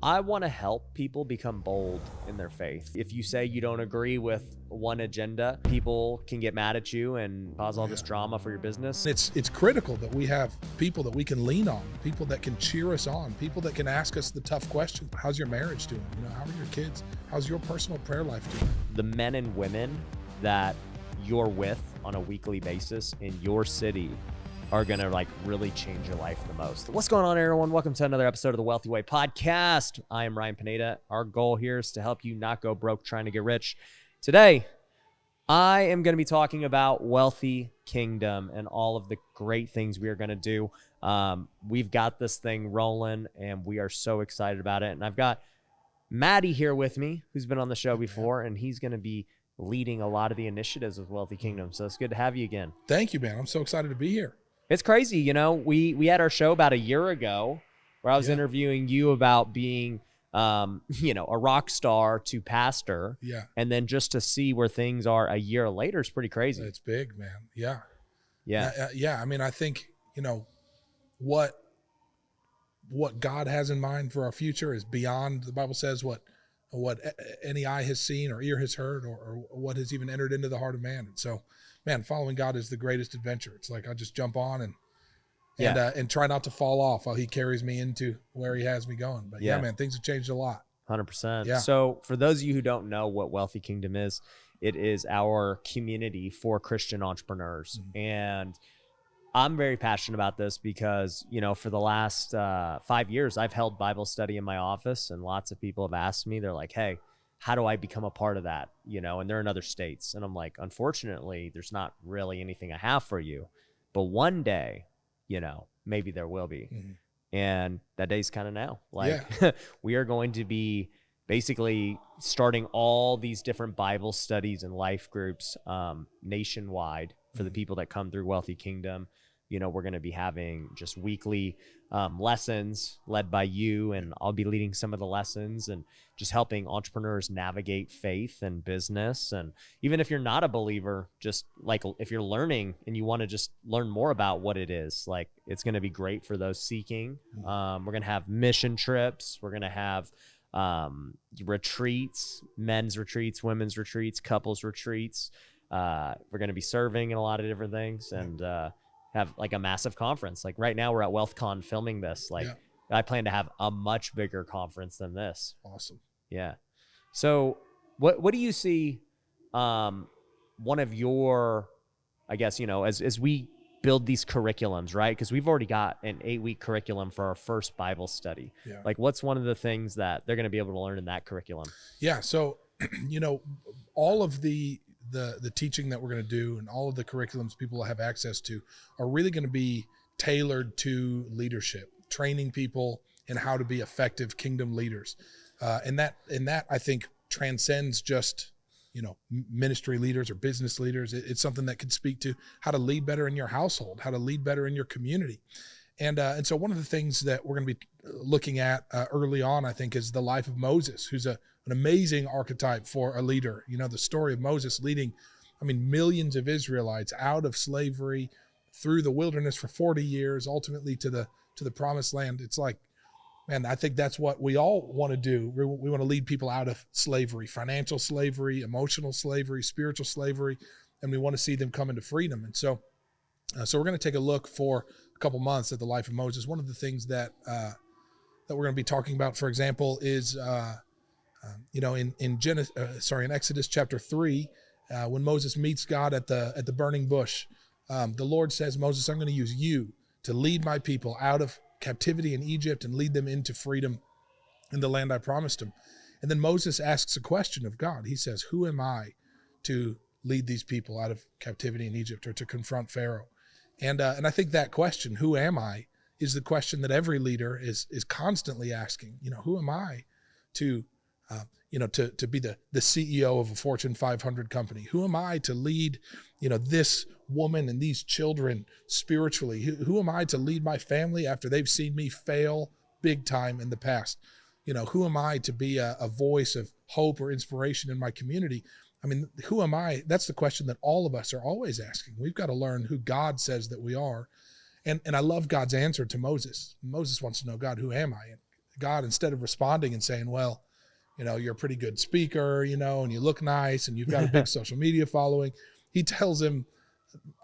I want to help people become bold in their faith. If you say you don't agree with one agenda, people can get mad at you and cause all this drama for your business. It's critical that we have people that we can lean on, people that can cheer us on, people that can ask us the tough questions. How's your marriage doing? How are your kids? How's your personal prayer life doing? The men and women that you're with on a weekly basis in your city are going to really change your life the most. What's going on, everyone? Welcome to another episode of the Wealthy Way podcast. I am Ryan Pineda. Our goal here is to help you not go broke trying to get rich. Today, I am going to be talking about Wealthy Kingdom and all of the great things we are going to do. We've got this thing rolling and we are so excited about it. And I've got Mattie here with me, who's been on the show before, and he's going to be leading a lot of the initiatives with Wealthy Kingdom. So it's good to have you again. Thank you, man. I'm so excited to be here. It's crazy. We had our show about a year ago where I was interviewing you about being, a rock star to pastor. Yeah. And then just to see where things are a year later is pretty crazy. It's big, man. Yeah. Yeah. I mean, I think, what God has in mind for our future is beyond, the Bible says, what any eye has seen or ear has heard or what has even entered into the heart of man. And so, man, following God is the greatest adventure. It's like I just jump on and try not to fall off while he carries me into where he has me going. But yeah, man, things have changed a lot. 100%. Yeah. So for those of you who don't know what Wealthy Kingdom is, it is our community for Christian entrepreneurs. Mm-hmm. And I'm very passionate about this because, for the last 5 years, I've held Bible study in my office, and lots of people have asked me, they're like, hey, how do I become a part of that? And they're in other states. And I'm like, unfortunately, there's not really anything I have for you. But one day, maybe there will be. Mm-hmm. And that day's kind of now. We are going to be basically starting all these different Bible studies and life groups nationwide for the people that come through Wealthy Kingdom. We're going to be having just weekly lessons led by you, and I'll be leading some of the lessons and just helping entrepreneurs navigate faith and business. And even if you're not a believer, just if you're learning and you want to just learn more about what it is, it's going to be great for those seeking. We're going to have mission trips. We're going to have retreats, men's retreats, women's retreats, couples retreats. We're going to be serving in a lot of different things and have a massive conference. Right now we're at WealthCon filming this. I plan to have a much bigger conference than this. Awesome. Yeah. So what do you see one of your, I guess, as we build these curriculums, right? Because we've already got an 8-week curriculum for our first Bible study. Yeah. What's one of the things that they're going to be able to learn in that curriculum? Yeah. So, all of the teaching that we're going to do and all of the curriculums people will have access to are really going to be tailored to leadership, training people in how to be effective kingdom leaders. And that I think transcends just, ministry leaders or business leaders. It's something that could speak to how to lead better in your household, how to lead better in your community. And so one of the things that we're going to be looking at early on, I think, is the life of Moses, who's an amazing archetype for a leader. The story of Moses leading, millions of Israelites out of slavery through the wilderness for 40 years, ultimately to the promised land. It's man, I think that's what we all want to do. We want to lead people out of slavery, financial slavery, emotional slavery, spiritual slavery, and we want to see them come into freedom. And so we're going to take a look for a couple months at the life of Moses. One of the things that we're going to be talking about, for example, is in Exodus chapter 3, when Moses meets God at the burning bush, the Lord says, Moses, I'm going to use you to lead my people out of captivity in Egypt and lead them into freedom in the land I promised them. And then Moses asks a question of God. He says, who am I to lead these people out of captivity in Egypt or to confront Pharaoh? And I think that question, who am I, is the question that every leader is constantly asking. Who am I to be the CEO of a Fortune 500 company? Who am I to lead, this woman and these children spiritually? Who am I to lead my family after they've seen me fail big time in the past? Who am I to be a voice of hope or inspiration in my community? Who am I? That's the question that all of us are always asking. We've got to learn who God says that we are. And I love God's answer to Moses. Moses wants to know, God, who am I? God, instead of responding and saying, well, you're a pretty good speaker, and you look nice and you've got a big social media following, he tells him,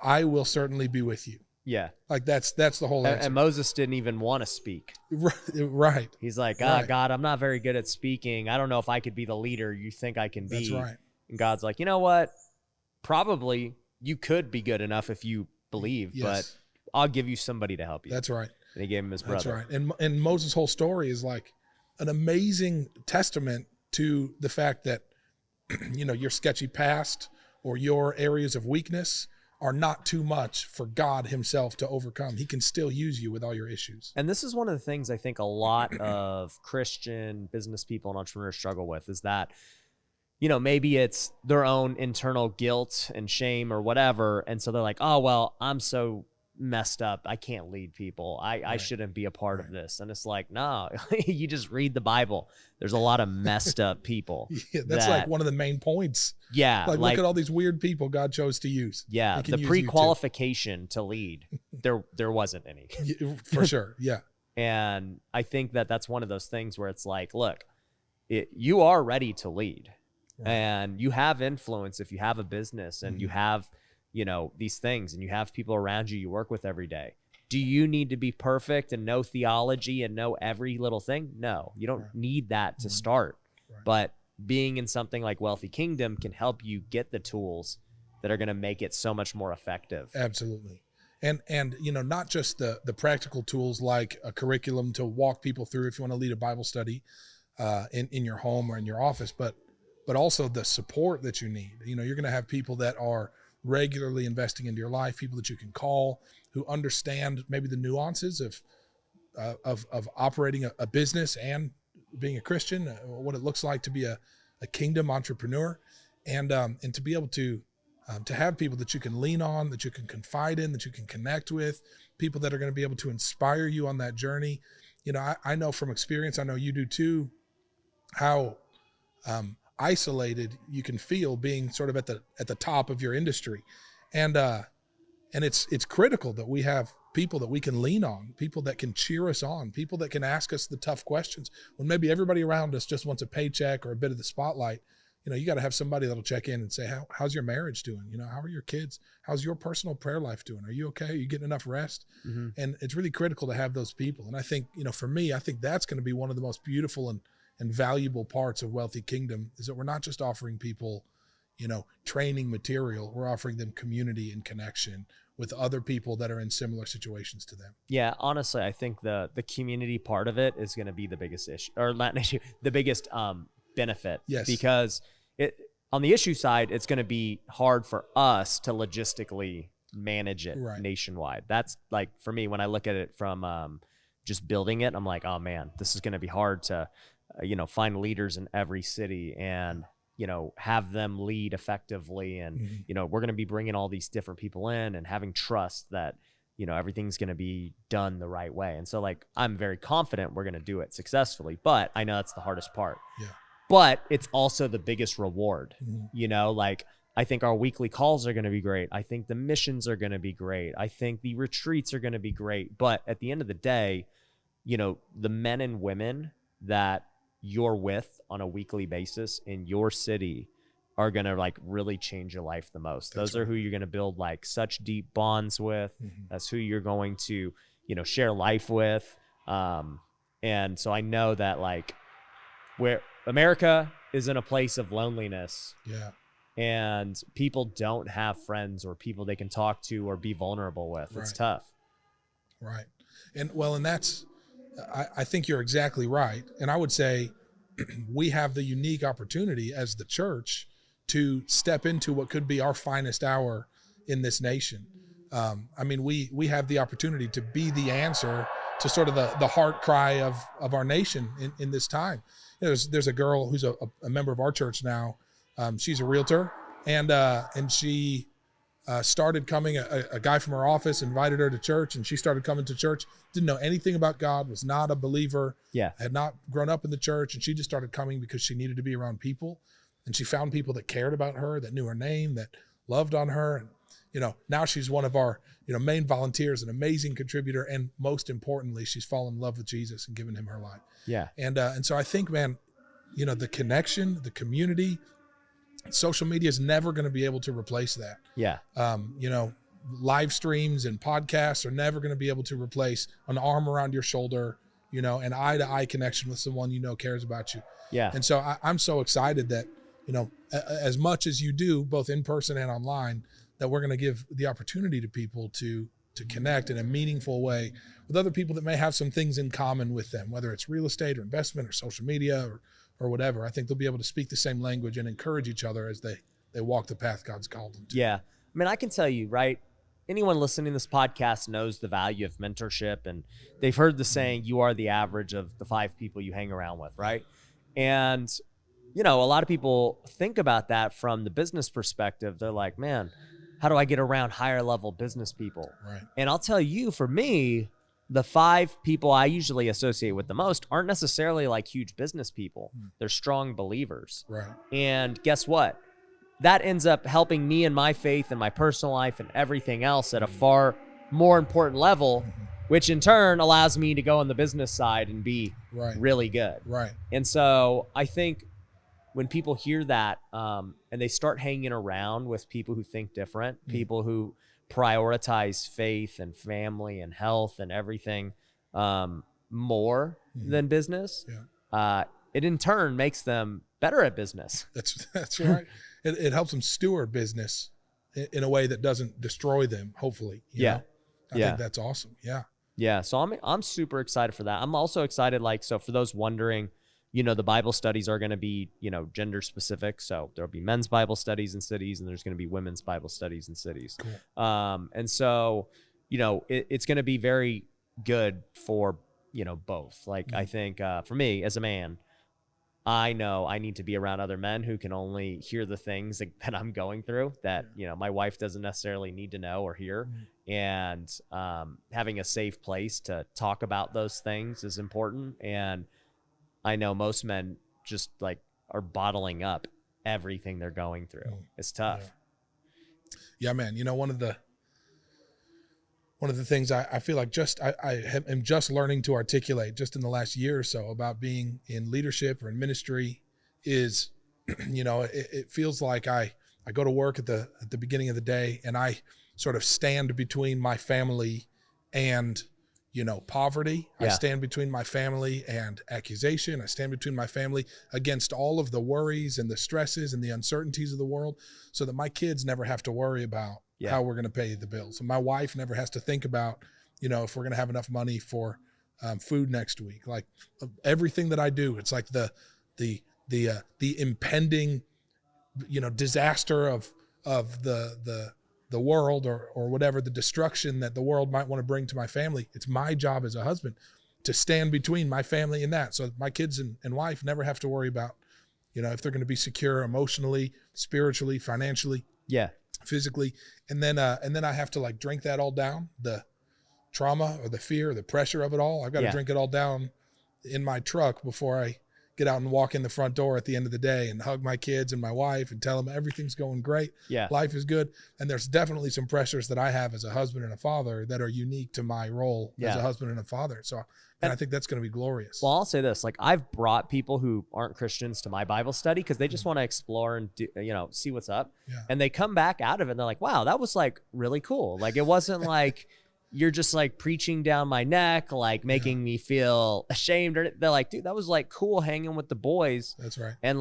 I will certainly be with you. Yeah. Like that's the whole answer. And Moses didn't even want to speak. Right. He's like, Right. God, I'm not very good at speaking. I don't know if I could be the leader you think I can be. That's right. And God's like, you know what? Probably you could be good enough if you believe, Yes. but I'll give you somebody to help you. That's right. And he gave him his brother. That's right. And Moses' whole story is like an amazing testament to the fact that, your sketchy past or your areas of weakness are not too much for God himself to overcome. He can still use you with all your issues. And this is one of the things I think a lot of Christian business people and entrepreneurs struggle with is that, maybe it's their own internal guilt and shame or whatever. And so they're like, oh, well, I'm so messed up. I can't lead people. I shouldn't be a part of this. And it's like, no, you just read the Bible. There's a lot of messed up people. Yeah, that's like one of the main points. Yeah. Like look at all these weird people God chose to use. Yeah. The pre-qualification to lead, there wasn't any. For sure. Yeah. And I think that's one of those things where it's like, look, you are ready to lead. Right. And you have influence if you have a business and you have these things and you have people around you work with every day. Do you need to be perfect and know theology and know every little thing? No, you don't need that to start. Right. But being in something like Wealthy Kingdom can help you get the tools that are going to make it so much more effective. Absolutely. And not just the practical tools like a curriculum to walk people through if you want to lead a Bible study in your home or in your office, but also the support that you need. You're going to have people that are regularly investing into your life, people that you can call who understand maybe the nuances of operating a business and being a Christian, what it looks like to be a kingdom entrepreneur, and to be able to have people that you can lean on, that you can confide in, that you can connect with, people that are going to be able to inspire you on that journey. I know from experience, I know you do too, how isolated you can feel being sort of at the top of your industry. And it's critical that we have people that we can lean on, people that can cheer us on, people that can ask us the tough questions when maybe everybody around us just wants a paycheck or a bit of the spotlight. You got to have somebody that'll check in and say, how's your marriage doing? How are your kids? How's your personal prayer life doing? Are you okay? Are you getting enough rest? Mm-hmm. And it's really critical to have those people. And I think, for me, I think that's going to be one of the most beautiful and valuable parts of Wealthy Kingdom is that we're not just offering people, training material. We're offering them community and connection with other people that are in similar situations to them. Yeah, honestly, I think the community part of it is going to be the biggest issue, or not an issue, the biggest benefit. Yes. Because on the issue side, it's going to be hard for us to logistically manage it nationwide. That's like, for me, when I look at it from just building it, I'm like, oh man, this is going to be hard to find leaders in every city and, have them lead effectively. And, we're going to be bringing all these different people in and having trust that, everything's going to be done the right way. And so like, I'm very confident we're going to do it successfully, but I know that's the hardest part. Yeah. But it's also the biggest reward, Mm-hmm. Like I think our weekly calls are going to be great. I think the missions are going to be great. I think the retreats are going to be great. But at the end of the day, the men and women that you're with on a weekly basis in your city are going to like really change your life the most. Those are who you're going to build like such deep bonds with. Mm-hmm. That's who you're going to, share life with. And so I know that like where America is in a place of loneliness. Yeah. And people don't have friends or people they can talk to or be vulnerable with. It's tough. Right. And that's, I think you're exactly right. And I would say we have the unique opportunity as the church to step into what could be our finest hour in this nation. We have the opportunity to be the answer to sort of the heart cry of our nation in this time. There's a girl who's a member of our church now. She's a realtor, and she started coming. A guy from her office invited her to church, and she started coming to church. Didn't know anything about God, was not a believer, had not grown up in the church, and she just started coming because she needed to be around people. And she found people that cared about her, that knew her name, that loved on her. And now she's one of our, main volunteers, an amazing contributor. And most importantly, she's fallen in love with Jesus and given him her life. Yeah. And so I think, man, the connection, the community, social media is never going to be able to replace that. Yeah. Live streams and podcasts are never going to be able to replace an arm around your shoulder, an eye-to-eye connection with someone cares about you. Yeah. And so I'm so excited that, as much as you do, both in person and online, that we're going to give the opportunity to people to connect in a meaningful way with other people that may have some things in common with them, whether it's real estate or investment or social media or whatever. I think they'll be able to speak the same language and encourage each other as they walk the path God's called them to. Yeah. I mean, I can tell you, right? Anyone listening to this podcast knows the value of mentorship, and they've heard the saying, you are the average of the 5 people you hang around with, right? And, a lot of people think about that from the business perspective. They're like, man, how do I get around higher level business people? Right. And I'll tell you, for me, the 5 people I usually associate with the most aren't necessarily like huge business people. They're strong believers. Right. And guess what? That ends up helping me in my faith and my personal life and everything else at a far more important level, which in turn allows me to go on the business side and be really good. Right. And so I think when people hear that and they start hanging around with people who think different, people who prioritize faith and family and health and everything more than business, it in turn makes them better at business. That's right. It helps them steward business in a way that doesn't destroy them, hopefully. I think that's awesome. Yeah. Yeah. So I'm super excited for that. I'm also excited, so for those wondering, the Bible studies are going to be, gender specific. So there'll be men's Bible studies in cities, and there's going to be women's Bible studies in cities. Cool. And so, it's going to be very good for, both. I think for me as a man, I know I need to be around other men who can only hear the things that I'm going through that, my wife doesn't necessarily need to know or hear. And having a safe place to talk about those things is important. And I know most men just are bottling up everything they're going through. It's tough. Yeah, man. One of the things I feel like I am just learning to articulate just in the last year or so about being in leadership or in ministry is, it feels like I go to work at the beginning of the day, and I sort of stand between my family and poverty. I stand between my family and accusation. I stand between my family against all of the worries and the stresses and the uncertainties of the world, so that my kids never have to worry about how we're going to pay the bills. And my wife never has to think about, if we're going to have enough money for food next week. Like everything that I do, it's like the impending, disaster of the world or whatever, the destruction that the world might want to bring to my family. It's my job as a husband to stand between my family and that, so that my kids and wife never have to worry about, if they're going to be secure emotionally, spiritually, financially, physically. And then I have to drink that all down, the trauma or the fear, or the pressure of it all. I've got to drink it all down in my truck before I get out and walk in the front door at the end of the day and hug my kids and my wife and tell them everything's going great. Life is good. And there's definitely some pressures that I have as a husband and a father that are unique to my role as a husband and a father. So, and I think that's going to be glorious. Well, I'll say this, I've brought people who aren't Christians to my Bible study because they just want to explore and do, see what's up. And they come back out of it and they're like, wow, that was really cool. It wasn't you're just preaching down my neck, making me feel ashamed. Or they're like, dude, that was cool hanging with the boys. That's right. And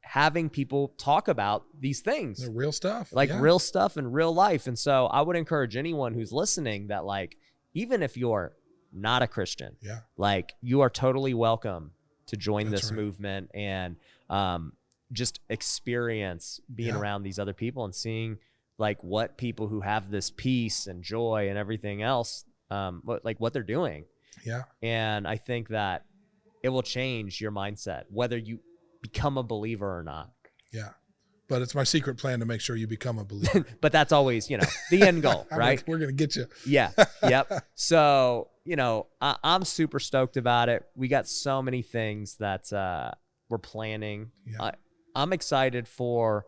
having people talk about these things. The real stuff. Real stuff in real life. And so I would encourage anyone who's listening that even if you're not a Christian, you are totally welcome to join this movement and just experience being around these other people and seeing what people who have this peace and joy and everything else, what they're doing. Yeah. And I think that it will change your mindset, whether you become a believer or not. Yeah. But it's my secret plan to make sure you become a believer. But that's always, the end goal, right? We're going to get you. Yeah. Yep. So, I'm super stoked about it. We got so many things that we're planning. Yeah. I'm excited for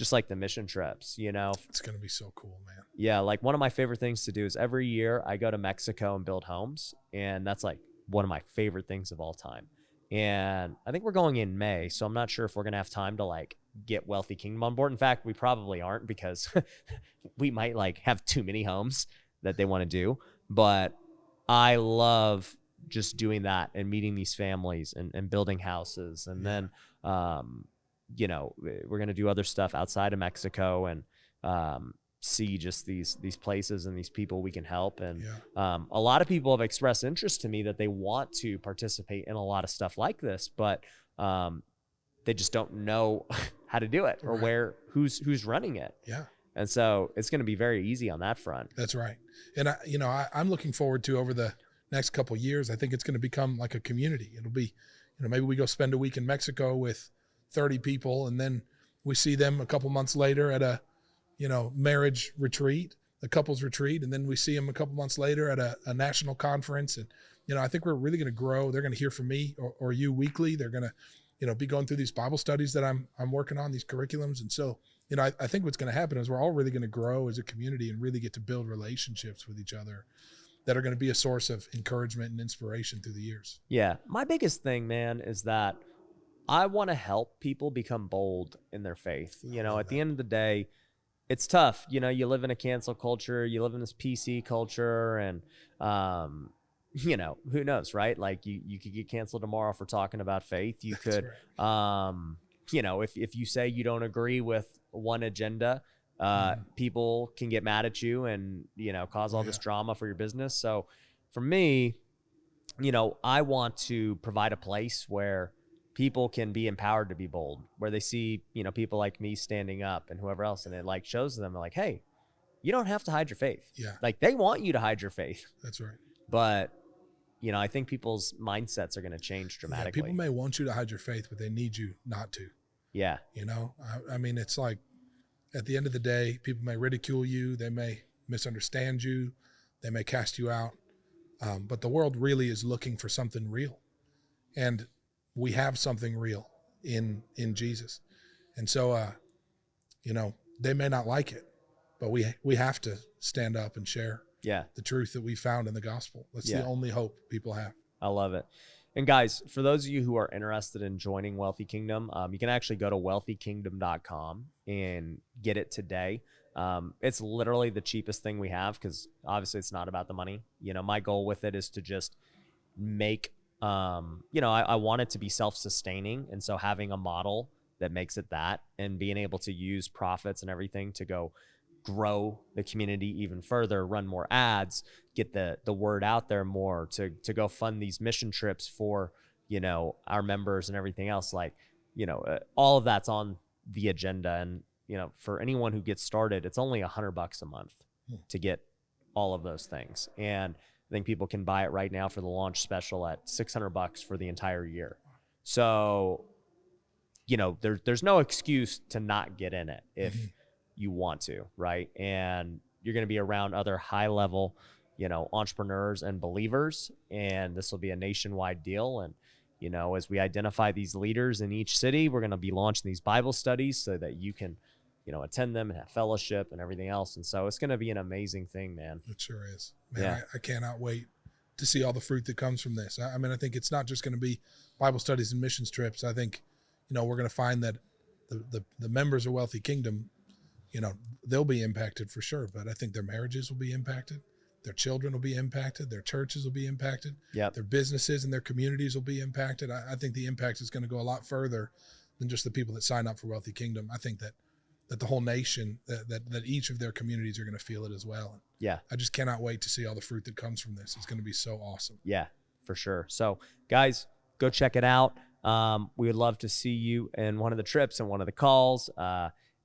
just like the mission trips, It's going to be so cool, man. Yeah, like one of my favorite things to do is every year I go to Mexico and build homes, and that's like one of my favorite things of all time. And I think we're going in May, so I'm not sure if we're gonna have time to like get Wealthy Kingdom on board. In fact, we probably aren't, because we might like have too many homes that they want to do. But I love just doing that and meeting these families and building houses, and then we're going to do other stuff outside of Mexico, and see just these places and these people we can help. And a lot of people have expressed interest to me that they want to participate in a lot of stuff like this, but they just don't know how to do it, or who's running it. Yeah. And so it's going to be very easy on that front. That's right. And I'm looking forward to, over the next couple of years, I think it's going to become like a community. It'll be, maybe we go spend a week in Mexico with 30 people, and then we see them a couple months later at a, marriage retreat, a couples retreat. And then we see them a couple months later at a national conference. And, I think we're really going to grow. They're going to hear from me or you weekly. They're going to, be going through these Bible studies that I'm working on, these curriculums. And so, I think what's going to happen is we're all really going to grow as a community and really get to build relationships with each other that are going to be a source of encouragement and inspiration through the years. Yeah. My biggest thing, man, is that I want to help people become bold in their faith. At the end of the day, it's tough. You live in a cancel culture, you live in this PC culture, and, who knows, right? Like you could get canceled tomorrow for talking about faith. You could, if you say you don't agree with one agenda, people can get mad at you and, cause all this drama for your business. So for me, I want to provide a place where people can be empowered to be bold, where they see, people like me standing up and whoever else, and it like shows them like, hey, you don't have to hide your faith. Yeah. Like they want you to hide your faith. That's right. But, I think people's mindsets are going to change dramatically. Yeah, people may want you to hide your faith, but they need you not to. Yeah. I mean, it's like, at the end of the day, people may ridicule you. They may misunderstand you. They may cast you out. But the world really is looking for something real. And we have something real in Jesus. And so, they may not like it, but we have to stand up and share the truth that we found in the gospel. That's the only hope people have. I love it. And guys, for those of you who are interested in joining Wealthy Kingdom, you can actually go to wealthykingdom.com and get it today. It's literally the cheapest thing we have, because obviously it's not about the money. My goal with it is to just make, I want it to be self-sustaining. And so having a model that makes it that, and being able to use profits and everything to go grow the community even further, run more ads, get the word out there more, to go fund these mission trips for, our members and everything else. Like, all of that's on the agenda. And, for anyone who gets started, it's only $100 a month to get all of those things. And I think people can buy it right now for the launch special at $600 for the entire year. So, there's no excuse to not get in it if you want to, right? And you're going to be around other high level, entrepreneurs and believers, and this will be a nationwide deal. And, as we identify these leaders in each city, we're going to be launching these Bible studies so that you can, attend them and have fellowship and everything else. And so it's going to be an amazing thing, man. It sure is, man. I cannot wait to see all the fruit that comes from this. I mean, I think it's not just going to be Bible studies and missions trips. I think, we're going to find that the members of Wealthy Kingdom, they'll be impacted for sure, but I think their marriages will be impacted. Their children will be impacted. Their churches will be impacted. Their businesses and their communities will be impacted. I think the impact is going to go a lot further than just the people that sign up for Wealthy Kingdom. I think that the whole nation, that each of their communities are going to feel it as well. I just cannot wait to see all the fruit that comes from this. It's going to be so awesome. Yeah, for sure. So guys, go check it out. We would love to see you in one of the trips and one of the calls.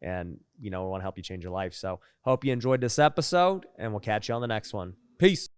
And, we want to help you change your life. So hope you enjoyed this episode, and we'll catch you on the next one. Peace.